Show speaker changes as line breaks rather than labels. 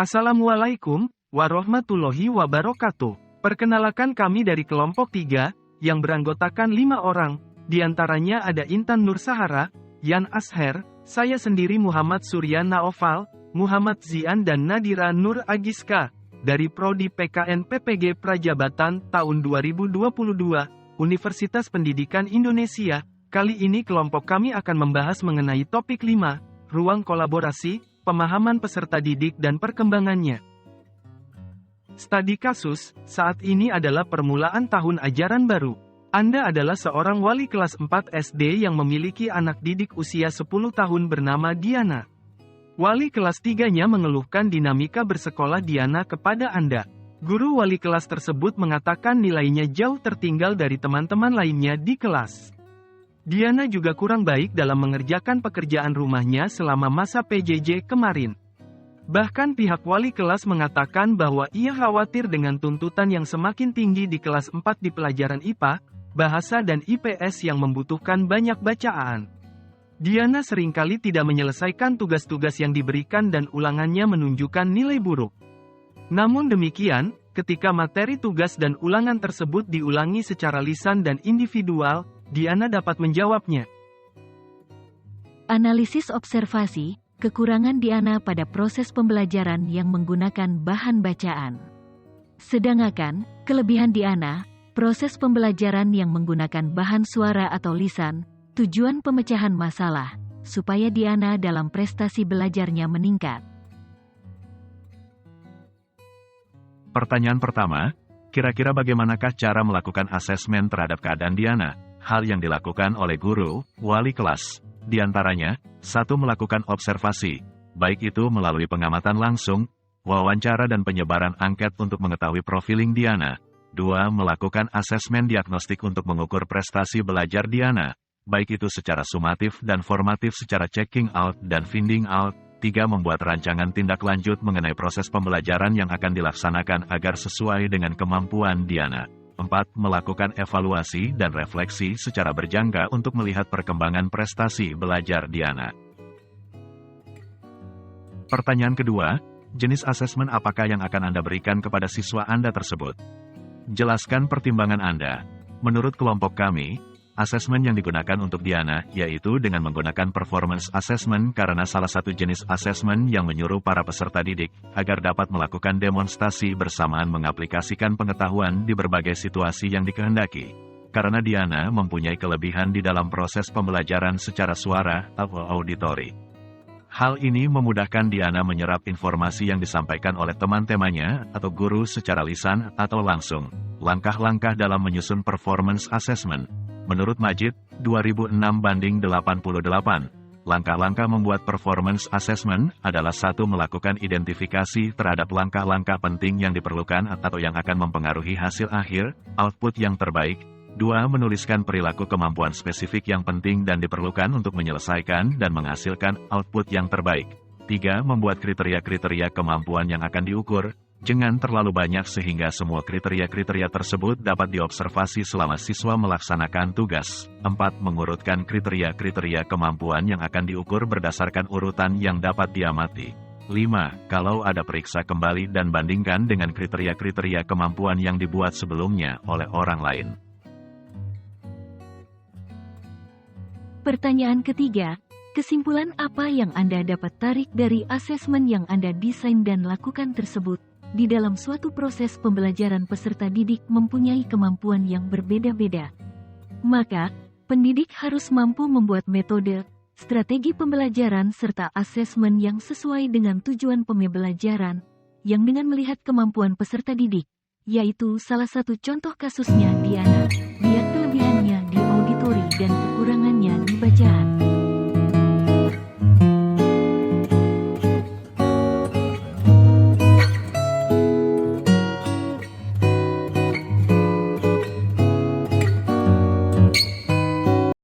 Assalamualaikum warahmatullahi wabarakatuh. Perkenalkan kami dari kelompok 3, yang beranggotakan 5 orang, di antaranya ada Intan Nur Sahara, Yan Asher, saya sendiri Muhammad Surya Naofal, Muhammad Zian dan Nadira Nur Agiska, dari Prodi PKN PPG Prajabatan tahun 2022, Universitas Pendidikan Indonesia. Kali ini kelompok kami akan membahas mengenai topik 5, ruang kolaborasi, pemahaman peserta didik dan perkembangannya. Studi kasus, saat ini adalah permulaan tahun ajaran baru. Anda adalah seorang wali kelas 4 SD yang memiliki anak didik usia 10 tahun bernama Diana. Wali kelas 3-nya mengeluhkan dinamika bersekolah Diana kepada Anda. Guru wali kelas tersebut mengatakan nilainya jauh tertinggal dari teman-teman lainnya di kelas. Diana juga kurang baik dalam mengerjakan pekerjaan rumahnya selama masa PJJ kemarin. Bahkan pihak wali kelas mengatakan bahwa ia khawatir dengan tuntutan yang semakin tinggi di kelas 4 di pelajaran IPA, Bahasa dan IPS yang membutuhkan banyak bacaan. Diana seringkali tidak menyelesaikan tugas-tugas yang diberikan dan ulangannya menunjukkan nilai buruk. Namun demikian, ketika materi tugas dan ulangan tersebut diulangi secara lisan dan individual, Diana dapat menjawabnya.
Analisis observasi, kekurangan Diana pada proses pembelajaran yang menggunakan bahan bacaan. Sedangkan, kelebihan Diana, proses pembelajaran yang menggunakan bahan suara atau lisan, tujuan pemecahan masalah, supaya Diana dalam prestasi belajarnya meningkat.
Pertanyaan pertama, kira-kira bagaimanakah cara melakukan asesmen terhadap keadaan Diana? Hal yang dilakukan oleh guru, wali kelas, di antaranya, 1. Melakukan observasi, baik itu melalui pengamatan langsung, wawancara dan penyebaran angket untuk mengetahui profiling Diana. 2. Melakukan asesmen diagnostik untuk mengukur prestasi belajar Diana, baik itu secara sumatif dan formatif secara checking out dan finding out. 3. Membuat rancangan tindak lanjut mengenai proses pembelajaran yang akan dilaksanakan agar sesuai dengan kemampuan Diana. 4. Melakukan evaluasi dan refleksi secara berjangka untuk melihat perkembangan prestasi belajar Diana. Pertanyaan kedua, jenis asesmen apakah yang akan Anda berikan kepada siswa Anda tersebut? Jelaskan pertimbangan Anda. Menurut kelompok kami, asesmen yang digunakan untuk Diana yaitu dengan menggunakan performance assessment karena salah satu jenis asesmen yang menyuruh para peserta didik agar dapat melakukan demonstrasi bersamaan mengaplikasikan pengetahuan di berbagai situasi yang dikehendaki. Karena Diana mempunyai kelebihan di dalam proses pembelajaran secara suara atau auditori. Hal ini memudahkan Diana menyerap informasi yang disampaikan oleh teman-temannya atau guru secara lisan atau langsung. Langkah-langkah dalam menyusun performance assessment. Menurut Majid, 2006/88, langkah-langkah membuat performance assessment adalah 1. Melakukan identifikasi terhadap langkah-langkah penting yang diperlukan atau yang akan mempengaruhi hasil akhir, output yang terbaik. 2. Menuliskan perilaku kemampuan spesifik yang penting dan diperlukan untuk menyelesaikan dan menghasilkan output yang terbaik. 3. Membuat kriteria-kriteria kemampuan yang akan diukur. Jangan terlalu banyak sehingga semua kriteria-kriteria tersebut dapat diobservasi selama siswa melaksanakan tugas. 4. Mengurutkan kriteria-kriteria kemampuan yang akan diukur berdasarkan urutan yang dapat diamati. 5. Kalau ada periksa kembali dan bandingkan dengan kriteria-kriteria kemampuan yang dibuat sebelumnya oleh orang lain.
Pertanyaan ketiga, kesimpulan apa yang Anda dapat tarik dari asesmen yang Anda desain dan lakukan tersebut? Di dalam suatu proses pembelajaran peserta didik mempunyai kemampuan yang berbeda-beda. Maka, pendidik harus mampu membuat metode, strategi pembelajaran serta asesmen yang sesuai dengan tujuan pembelajaran, yang dengan melihat kemampuan peserta didik, yaitu salah satu contoh kasusnya Diana, lihat kelebihannya di auditori dan kekurangannya di bacaan.